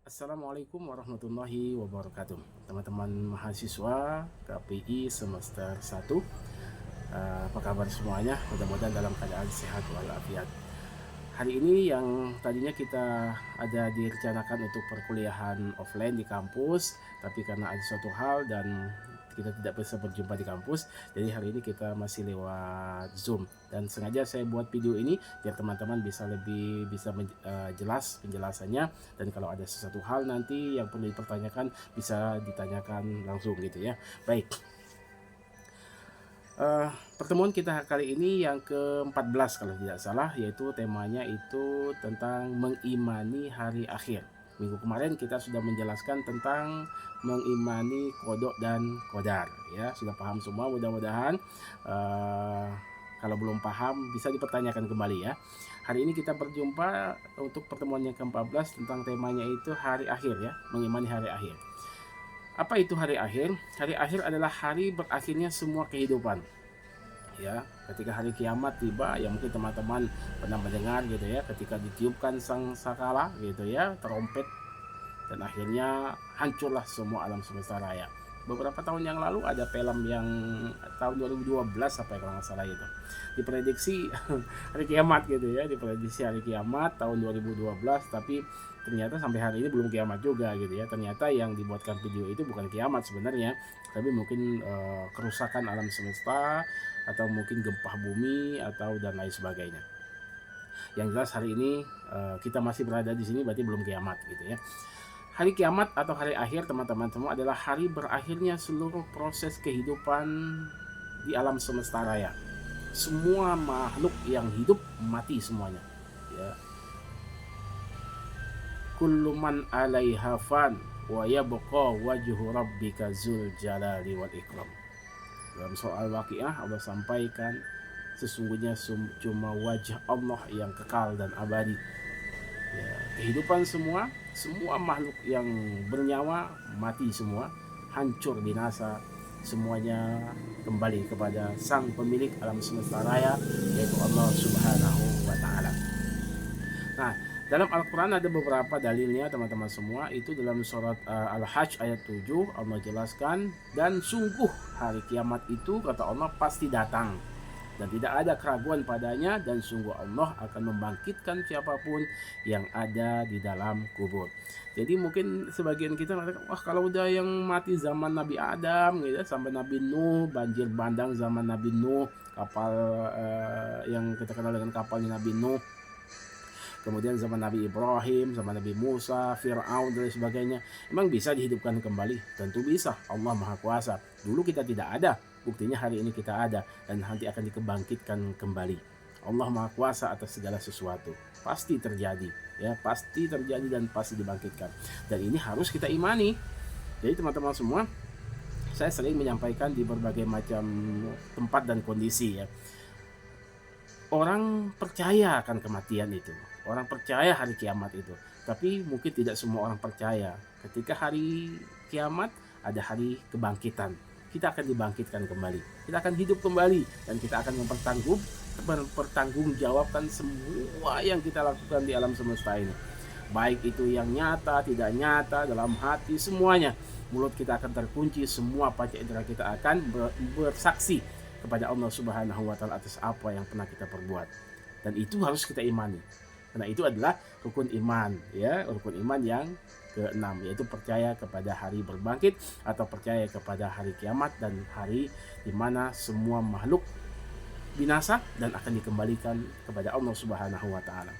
Assalamualaikum warahmatullahi wabarakatuh. Teman-teman mahasiswa KPI semester 1, apa kabar semuanya? Mudah-mudahan dalam keadaan sehat walafiat. Hari ini yang tadinya kita ada direncanakan untuk perkuliahan offline di kampus, tapi karena ada suatu hal dan kita tidak bisa berjumpa di kampus, jadi hari ini kita masih lewat Zoom. Dan sengaja saya buat video ini biar teman-teman bisa lebih jelas penjelasannya, dan kalau ada sesuatu hal nanti yang perlu dipertanyakan bisa ditanyakan langsung gitu ya. Baik, pertemuan kita kali ini yang ke-14 kalau tidak salah, yaitu temanya itu tentang mengimani hari akhir. Minggu kemarin kita sudah menjelaskan tentang mengimani kodok dan kodar ya, sudah paham semua mudah-mudahan. Kalau belum paham bisa dipertanyakan kembali ya. Hari ini kita berjumpa untuk pertemuan yang ke-14 tentang temanya itu hari akhir ya, mengimani hari akhir. Apa itu hari akhir? Hari akhir adalah hari berakhirnya semua kehidupan. Ya, ketika hari kiamat tiba, ya mungkin teman-teman pernah mendengar gitu ya, ketika ditiupkan sang sakala gitu ya, trompet, dan akhirnya hancurlah semua alam semesta raya. Beberapa tahun yang lalu ada film yang tahun 2012 apa ya kalau nggak salah itu, diprediksi hari kiamat gitu ya, diprediksi hari kiamat tahun 2012, tapi ternyata sampai hari ini belum kiamat juga gitu ya. Ternyata yang dibuatkan video itu bukan kiamat sebenarnya, tapi mungkin kerusakan alam semesta atau mungkin gempa bumi atau dan lain sebagainya. Yang jelas hari ini kita masih berada di sini berarti belum kiamat gitu ya. Hari kiamat atau hari akhir teman-teman semua adalah hari berakhirnya seluruh proses kehidupan di alam semesta raya. Semua makhluk yang hidup mati semuanya. Ya. Kullu man 'alaiha fan wa yabqa wajhu rabbika dzul jalali wal ikram. Dalam soal Waqiah Allah sampaikan sesungguhnya cuma wajah Allah yang kekal dan abadi. Ya, kehidupan semua makhluk yang bernyawa mati semua, hancur binasa, semuanya kembali kepada sang pemilik alam semesta raya, yaitu Allah Subhanahu wa taala. Nah, dalam Al-Quran ada beberapa dalilnya teman-teman semua. Itu dalam surat Al-Hajj ayat 7 Allah jelaskan, dan sungguh hari kiamat itu kata Allah pasti datang dan tidak ada keraguan padanya, dan sungguh Allah akan membangkitkan siapapun yang ada di dalam kubur. Jadi mungkin sebagian kita mengatakan, wah kalau udah yang mati zaman Nabi Adam gitu ya, sampai Nabi Nuh, banjir bandang zaman Nabi Nuh, kapal yang kita kenal dengan kapalnya Nabi Nuh, kemudian zaman Nabi Ibrahim, zaman Nabi Musa, Fir'aun dan sebagainya, emang bisa dihidupkan kembali? Tentu bisa, Allah Maha Kuasa. Dulu kita tidak ada, buktinya hari ini kita ada, dan nanti akan dikebangkitkan kembali. Allah Maha Kuasa atas segala sesuatu, pasti terjadi ya, pasti terjadi dan pasti dibangkitkan, dan ini harus kita imani. Jadi teman-teman semua, saya sering menyampaikan di berbagai macam tempat dan kondisi ya, orang percaya akan kematian itu, orang percaya hari kiamat itu, tapi mungkin tidak semua orang percaya ketika hari kiamat ada hari kebangkitan. Kita akan dibangkitkan kembali, kita akan hidup kembali, dan kita akan mempertanggungjawabkan semua yang kita lakukan di alam semesta ini, baik itu yang nyata, tidak nyata, dalam hati, semuanya. Mulut kita akan terkunci, semua panca indera kita akan bersaksi kepada Allah Subhanahu wa taala atas apa yang pernah kita perbuat. Dan itu harus kita imani. Karena itu adalah rukun iman ya, rukun iman yang keenam, yaitu percaya kepada hari berbangkit atau percaya kepada hari kiamat dan hari di mana semua makhluk binasa dan akan dikembalikan kepada Allah Subhanahu wa taala.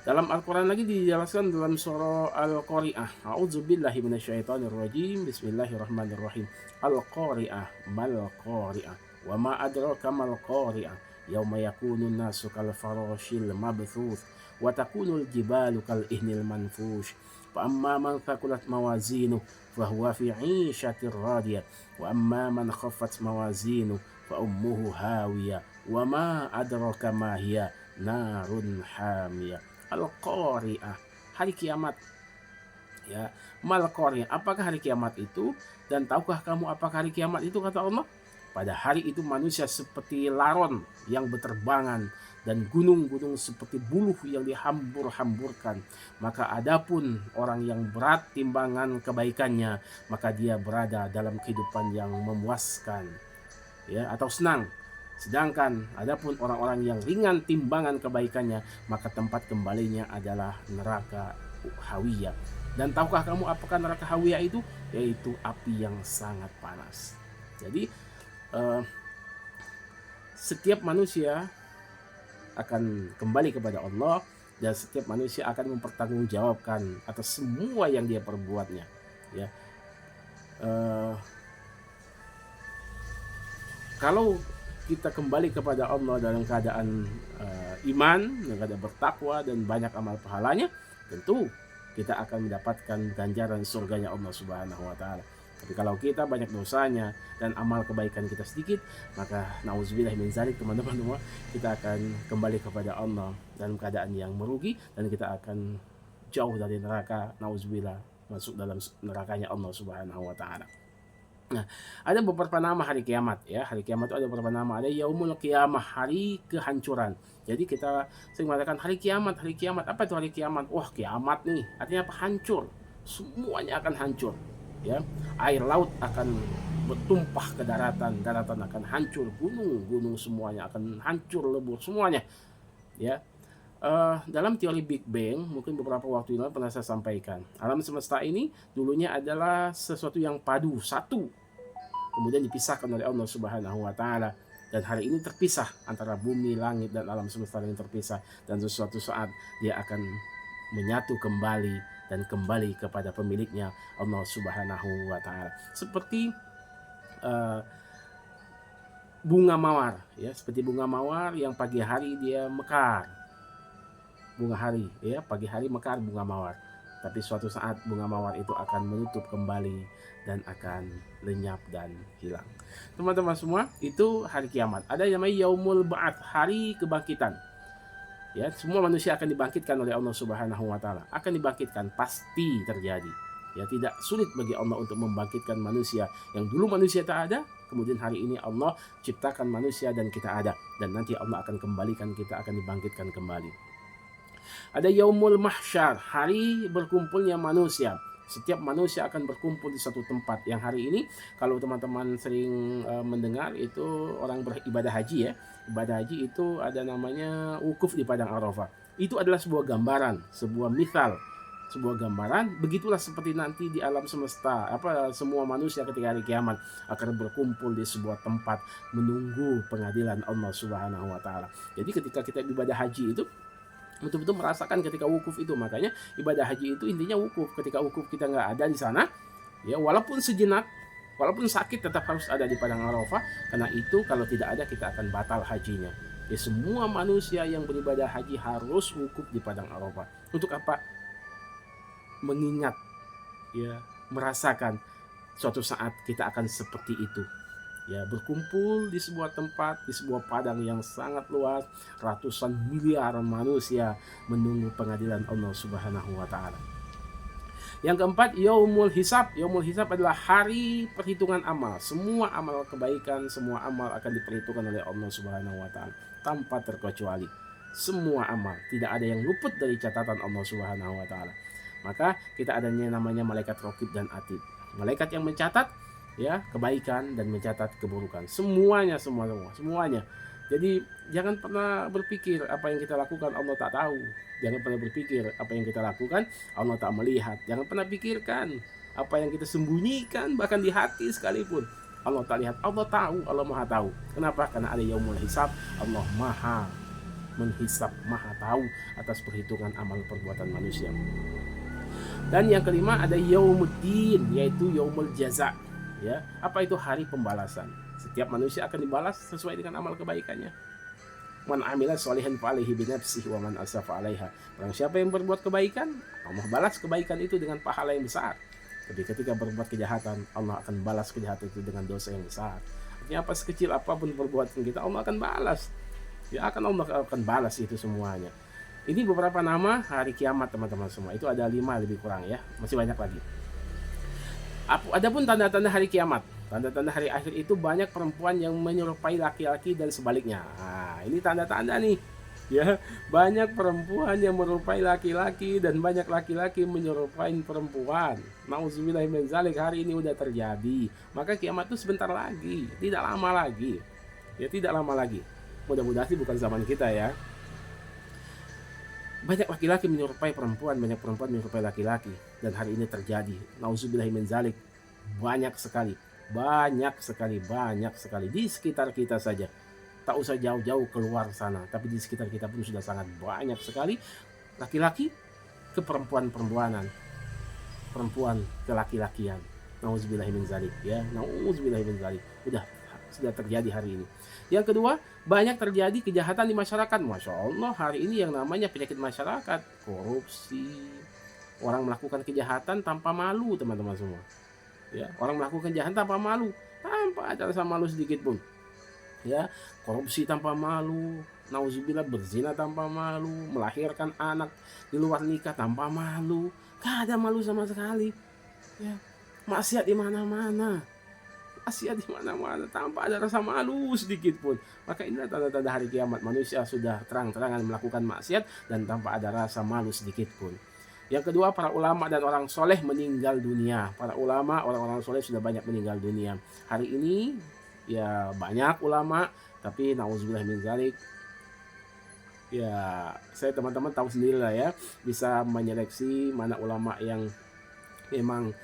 Dalam Al-Quran lagi dijelaskan dalam surah Al-Qari'ah. A'udzubillahi minasyaitonirrajim. Bismillahirrahmanirrahim. Al-Qari'ah mal Qari'ah. Wa ma adraka mal Qari'ah. Yauma yakunun nasu kal farashil mabthuth wa takunul jibalu kal ihnil manfush. Fa amma man thaqulat mawazinu fa huwa fi 'ishatir radiyah. Wa amma man khaffat mawazinu fa ummuhu hawiyah. Wa ma adraka ma hiya narun hamiyah. Al-Qari'ah, hari kiamat ya. Mal Qari'ah, apakah hari kiamat itu? Dan tahukah kamu apakah hari kiamat itu, kata Allah? Pada hari itu manusia seperti laron yang berterbangan dan gunung-gunung seperti buluh yang dihambur-hamburkan. Maka adapun orang yang berat timbangan kebaikannya, maka dia berada dalam kehidupan yang memuaskan, ya, atau senang. Sedangkan adapun orang-orang yang ringan timbangan kebaikannya, maka tempat kembalinya adalah neraka hawiyah. Dan tahukah kamu apakah neraka hawiyah itu? Yaitu api yang sangat panas. Jadi setiap manusia akan kembali kepada Allah, dan setiap manusia akan mempertanggungjawabkan atas semua yang dia perbuatnya, ya. Kalau kita kembali kepada Allah dalam keadaan iman, dalam keadaan bertakwa dan banyak amal pahalanya, tentu kita akan mendapatkan ganjaran surganya Allah Subhanahu wa taala. Tapi kalau kita banyak dosanya dan amal kebaikan kita sedikit, maka nauzubillah min zalik, teman-teman semua, kita akan kembali kepada Allah dalam keadaan yang merugi, dan kita akan jauh dari neraka, nauzubillah, masuk dalam nerakanya Allah Subhanahu wa taala. Nah, ada beberapa nama hari kiamat, ya. Hari kiamat itu ada beberapa nama. Ada yaumul qiyamah, hari kehancuran. Jadi kita sering mengatakan hari kiamat, hari kiamat. Apa itu hari kiamat? Wah, kiamat nih. Artinya apa? Hancur. Semuanya akan hancur, ya. Air laut akan bertumpah ke daratan, daratan akan hancur, gunung-gunung semuanya akan hancur lebur semuanya, ya. Dalam teori Big Bang, mungkin beberapa waktu lalu pernah saya sampaikan, alam semesta ini dulunya adalah sesuatu yang padu, satu, kemudian dipisahkan oleh Allah Subhanahu wa taala, dan hari ini terpisah antara bumi, langit, dan alam semesta yang terpisah, dan suatu saat dia akan menyatu kembali dan kembali kepada pemiliknya, Allah Subhanahu wa taala. Seperti bunga mawar, ya, seperti bunga mawar yang pagi hari dia mekar. Bunga hari, ya, pagi hari mekar bunga mawar, tapi suatu saat bunga mawar itu akan menutup kembali dan akan lenyap dan hilang. Teman-teman semua, itu hari kiamat. Ada yang namanya yaumul ba'ats, hari kebangkitan. Ya, semua manusia akan dibangkitkan oleh Allah Subhanahu wa taala. Akan dibangkitkan, pasti terjadi. Ya, tidak sulit bagi Allah untuk membangkitkan manusia yang dulu manusia tak ada, kemudian hari ini Allah ciptakan manusia dan kita ada, dan nanti Allah akan kembalikan kita, akan dibangkitkan kembali. Ada yaumul mahsyar, hari berkumpulnya manusia. Setiap manusia akan berkumpul di satu tempat. Yang hari ini, kalau teman-teman sering mendengar, itu orang beribadah haji, ya. Ibadah haji itu ada namanya wukuf di padang Arafah. Itu adalah sebuah gambaran, sebuah misal, sebuah gambaran. Begitulah seperti nanti di alam semesta, semua manusia ketika hari kiamat akan berkumpul di sebuah tempat menunggu pengadilan Allah Subhanahu wa taala. Jadi ketika kita ibadah haji itu betul-betul merasakan ketika wukuf itu. Makanya ibadah haji itu intinya wukuf. Ketika wukuf kita nggak ada di sana, ya, walaupun sejenak, walaupun sakit, tetap harus ada di padang Arafah. Karena itu kalau tidak ada, kita akan batal hajinya. Ya, semua manusia yang beribadah haji harus wukuf di padang Arafah. Untuk apa? Mengingat, ya, merasakan suatu saat kita akan seperti itu. Ya, berkumpul di sebuah tempat, di sebuah padang yang sangat luas, ratusan miliar manusia menunggu pengadilan Allah Subhanahu wa taala. Yang keempat, yaumul hisab. Yaumul hisab adalah hari perhitungan amal. Semua amal kebaikan, semua amal akan diperhitungkan oleh Allah Subhanahu wa taala tanpa terkecuali. Semua amal, tidak ada yang luput dari catatan Allah Subhanahu wa taala. Maka kita adanya namanya malaikat raqib dan atid. Malaikat yang mencatat, ya, kebaikan dan mencatat keburukan, semuanya. Jadi jangan pernah berpikir apa yang kita lakukan Allah tak tahu. Jangan pernah berpikir apa yang kita lakukan Allah tak melihat. Jangan pernah pikirkan apa yang kita sembunyikan, bahkan di hati sekalipun Allah tak lihat. Allah tahu, Allah maha tahu. Kenapa? Karena ada yaumul hisab. Allah maha menghisab, maha tahu atas perhitungan amal perbuatan manusia. Dan yang kelima ada yaumuddin, yaitu yaumul jaza. Ya, apa itu? Hari pembalasan. Setiap manusia akan dibalas sesuai dengan amal kebaikannya. Man amila sholihan fa alaihi bi nafsihi wa man asafa 'alaiha. Barang siapa yang berbuat kebaikan, Allah balas kebaikan itu dengan pahala yang besar. Tapi ketika berbuat kejahatan, Allah akan balas kejahatan itu dengan dosa yang besar. Artinya apa? Sekecil apapun perbuatan kita, Allah akan balas. Ya, Allah akan balas itu semuanya. Ini beberapa nama hari kiamat, teman-teman semua. Itu ada 5 lebih kurang, ya. Masih banyak lagi. Adapun tanda-tanda hari kiamat. Tanda-tanda hari akhir itu banyak perempuan yang menyerupai laki-laki dan sebaliknya. Nah, ini tanda-tanda nih. Ya, banyak perempuan yang menyerupai laki-laki dan banyak laki-laki menyerupai perempuan. Nauzubillah min zalik, hari ini udah terjadi. Maka kiamat itu sebentar lagi, tidak lama lagi. Ya, tidak lama lagi. Mudah-mudahan sih bukan zaman kita ya. Banyak laki-laki menyerupai perempuan, banyak perempuan menyerupai laki-laki, dan hari ini terjadi. Nauzubillah min zalik. Banyak sekali, banyak sekali, banyak sekali di sekitar kita saja. Tak usah jauh-jauh keluar sana, tapi di sekitar kita pun sudah sangat banyak sekali laki-laki ke perempuan-perempuanan, perempuan ke laki-lakian. Nauzubillah min zalik ya, nauzubillah min zalik. Sudah terjadi hari ini. Yang kedua, banyak terjadi kejahatan di masyarakat. Masya Allah, hari ini yang namanya penyakit masyarakat, korupsi, orang melakukan kejahatan tanpa malu, teman-teman semua. Ya, orang melakukan kejahatan tanpa malu, tanpa ada rasa malu sedikit pun. Ya, korupsi tanpa malu, nauzubillah, berzina tanpa malu, melahirkan anak di luar nikah tanpa malu, gak ada malu sama sekali. Ya, maksiat di mana-mana. Maksiat di mana-mana tanpa ada rasa malu sedikit pun. Maka inilah tanda-tanda hari kiamat. Manusia sudah terang-terangan melakukan maksiat dan tanpa ada rasa malu sedikit pun. Yang kedua, para ulama dan orang soleh meninggal dunia. Para ulama, orang-orang soleh sudah banyak meninggal dunia. Hari ini ya banyak ulama, tapi nauzubillah min zalik, ya saya teman-teman tahu sendiri lah ya, bisa menyeleksi mana ulama yang memang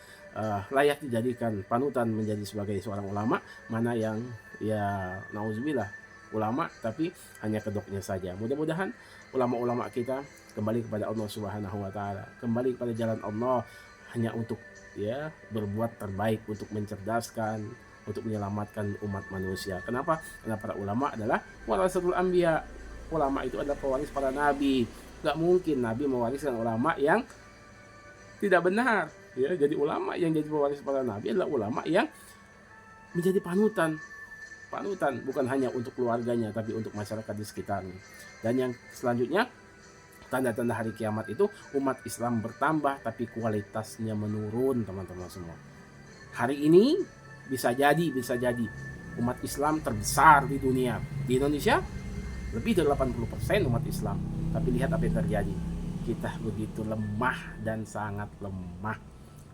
layak dijadikan panutan menjadi sebagai seorang ulama, mana yang ya nauzubillah ulama tapi hanya kedoknya saja. Mudah-mudahan ulama-ulama kita kembali kepada Allah Subhanahu wa taala, kembali kepada jalan Allah hanya untuk ya berbuat terbaik, untuk mencerdaskan, untuk menyelamatkan umat manusia. Kenapa? Karena para ulama adalah warasatul anbiya. Ulama itu adalah pewaris para nabi. Gak mungkin nabi mewariskan ulama yang tidak benar. Ya, jadi ulama yang jadi pewaris para nabi adalah ulama yang menjadi panutan bukan hanya untuk keluarganya tapi untuk masyarakat di sekitarnya. Dan yang selanjutnya, tanda-tanda hari kiamat itu umat Islam bertambah tapi kualitasnya menurun, teman-teman semua. Hari ini bisa jadi umat Islam terbesar di dunia. Di Indonesia lebih dari 80% umat Islam. Tapi lihat apa yang terjadi. Kita begitu lemah dan sangat lemah.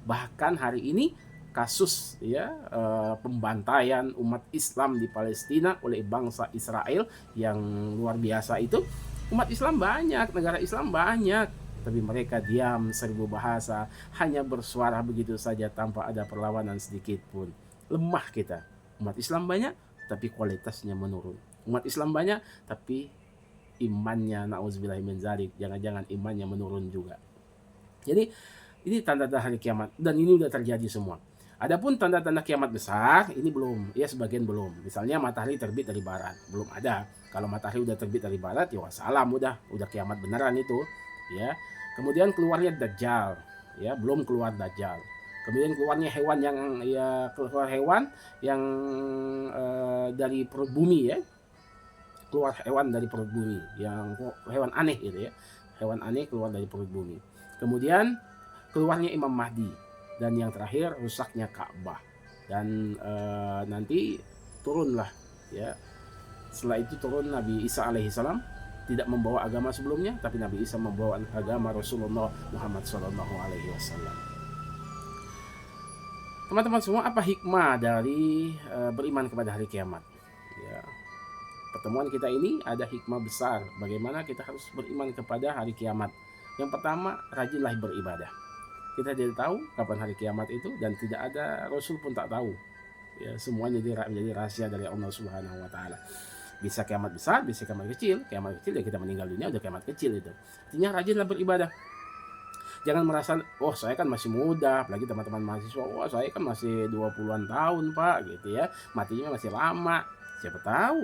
Bahkan hari ini kasus ya pembantaian umat Islam di Palestina oleh bangsa Israel yang luar biasa itu, umat Islam banyak, negara Islam banyak, tapi mereka diam, seribu bahasa, hanya bersuara begitu saja tanpa ada perlawanan sedikit pun. Lemah kita. Umat Islam banyak tapi kualitasnya menurun. Umat Islam banyak tapi imannya, nauzubillah min zalik, jangan-jangan imannya menurun juga. Jadi ini tanda-tanda hari kiamat dan ini udah terjadi semua. Adapun tanda-tanda kiamat besar ini belum, ya sebagian belum. Misalnya matahari terbit dari barat, belum ada. Kalau matahari udah terbit dari barat, ya wassalam, udah kiamat beneran itu, ya. Kemudian keluarnya Dajjal, ya, belum keluar Dajjal. Kemudian keluarnya hewan yang dari perut bumi, ya. Keluar hewan dari perut bumi, yang hewan aneh gitu ya. Hewan aneh keluar dari perut bumi. Kemudian keluarnya Imam Mahdi, dan yang terakhir rusaknya Ka'bah. Dan nanti turunlah ya. Setelah itu turun Nabi Isa alaihissalam, tidak membawa agama sebelumnya, tapi Nabi Isa membawa agama Rasulullah Muhammad SAW. Teman-teman semua, apa hikmah dari beriman kepada hari kiamat? Ya, pertemuan kita ini ada hikmah besar bagaimana kita harus beriman kepada hari kiamat. Yang pertama, rajinlah beribadah. Kita tidak tahu kapan hari kiamat itu, dan tidak ada Rasul pun tak tahu. Ya, semuanya menjadi rahasia dari Allah Subhanahu wa taala. Bisa kiamat besar, bisa kiamat kecil. Kiamat kecil ya kita meninggal dunia, udah kiamat kecil itu. Artinya rajinlah beribadah. Jangan merasa, oh saya kan masih muda, apalagi teman-teman mahasiswa, wah saya kan masih 20-an tahun Pak, gitu ya. Matinya masih lama. Siapa tahu,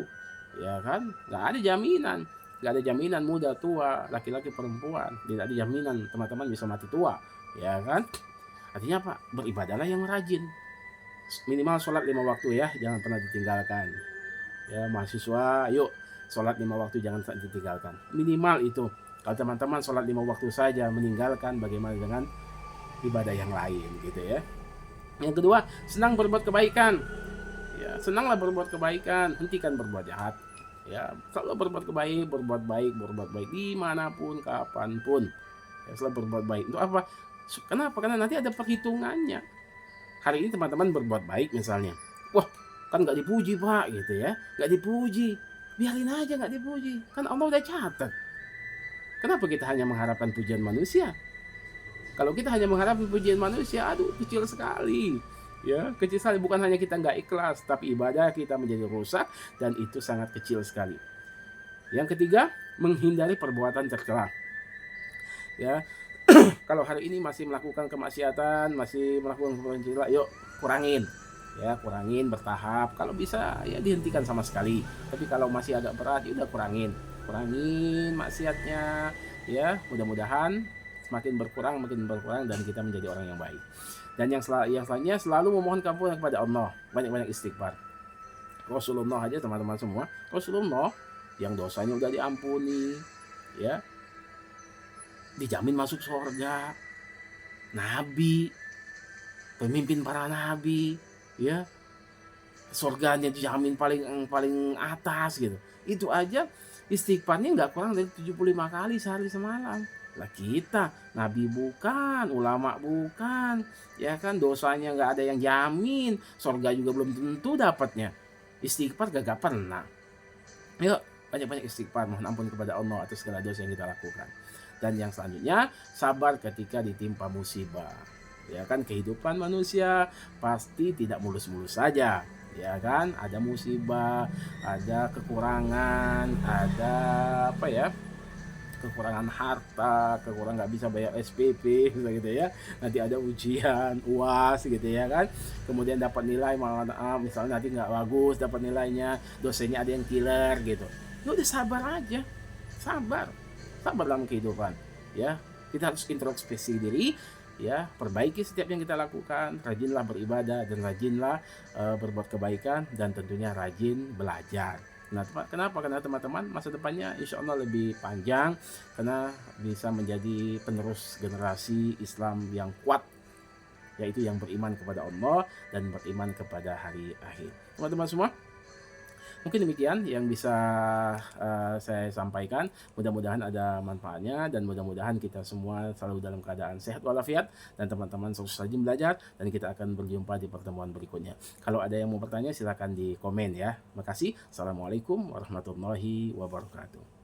ya kan? Gak ada jaminan. Gak ada jaminan muda, tua, laki-laki, perempuan. Tidak ada jaminan teman-teman bisa mati tua. Ya kan? Artinya apa? Beribadahlah yang rajin. Minimal sholat 5 waktu ya, jangan pernah ditinggalkan. Ya, mahasiswa, yuk sholat 5 waktu jangan ditinggalkan. Minimal itu. Kalau teman-teman sholat 5 waktu saja meninggalkan, bagaimana dengan ibadah yang lain gitu ya. Yang kedua, senang berbuat kebaikan. Ya, senanglah berbuat kebaikan, hentikan berbuat jahat. Ya, selalu berbuat baik dimanapun, kapanpun. Ya, selalu berbuat baik. Untuk apa? Kenapa? Karena nanti ada perhitungannya. Hari ini teman-teman berbuat baik misalnya. Wah, kan nggak dipuji Pak, gitu ya. Nggak dipuji. Biarin aja nggak dipuji. Kan Allah udah catat. Kenapa kita hanya mengharapkan pujian manusia? Kalau kita hanya mengharapkan pujian manusia, aduh kecil sekali. Ya, kecil sekali. Bukan hanya kita nggak ikhlas, tapi ibadah kita menjadi rusak dan itu sangat kecil sekali. Yang ketiga, menghindari perbuatan tercela. Ya, kalau hari ini masih melakukan kemaksiatan, masih melakukan perbuatan tercela, yuk kurangin. Ya, kurangin bertahap. Kalau bisa ya dihentikan sama sekali. Tapi kalau masih agak berat, ya udah kurangin. Kurangin maksiatnya. Ya, mudah-mudahan semakin berkurang dan kita menjadi orang yang baik. Dan yang selanjutnya selalu memohon ampunan kepada Allah, banyak-banyak istighfar. Rasulullah aja teman-teman semua, Rasulullah yang dosanya udah diampuni, ya, dijamin masuk surga. Nabi, pemimpin para nabi, ya, surganya dijamin paling paling atas gitu. Itu aja istighfarnya nggak kurang dari 75 kali sehari semalam. Lah kita nabi bukan, ulama bukan, ya kan, dosanya nggak ada yang jamin, surga juga belum tentu dapatnya. Istighfar gak pernah. Yuk banyak-banyak istighfar, mohon ampun kepada Allah atas segala dosa yang kita lakukan. Dan yang selanjutnya, sabar ketika ditimpa musibah. Ya kan, kehidupan manusia pasti tidak mulus-mulus saja. Ya kan, ada musibah, ada kekurangan, ada apa ya, kekurangan harta, kekurangan nggak bisa bayar SPP gitu ya, nanti ada ujian UAS gitu ya kan, kemudian dapat nilai malah misalnya nanti nggak bagus dapat nilainya, dosennya ada yang killer gitu. Ya udah sabar aja, sabar dalam kehidupan ya. Kita harus introspeksi diri ya, perbaiki setiap yang kita lakukan, rajinlah beribadah dan rajinlah berbuat kebaikan, dan tentunya rajin belajar. Nah, kenapa? Karena teman-teman masa depannya insya Allah lebih panjang, karena bisa menjadi penerus generasi Islam yang kuat, yaitu yang beriman kepada Allah dan beriman kepada hari akhir. Teman-teman semua, mungkin demikian yang bisa saya sampaikan. Mudah-mudahan ada manfaatnya dan mudah-mudahan kita semua selalu dalam keadaan sehat walafiat, dan teman-teman sukses rajin belajar, dan kita akan berjumpa di pertemuan berikutnya. Kalau ada yang mau bertanya silakan di komen ya. Terima kasih. Assalamualaikum warahmatullahi wabarakatuh.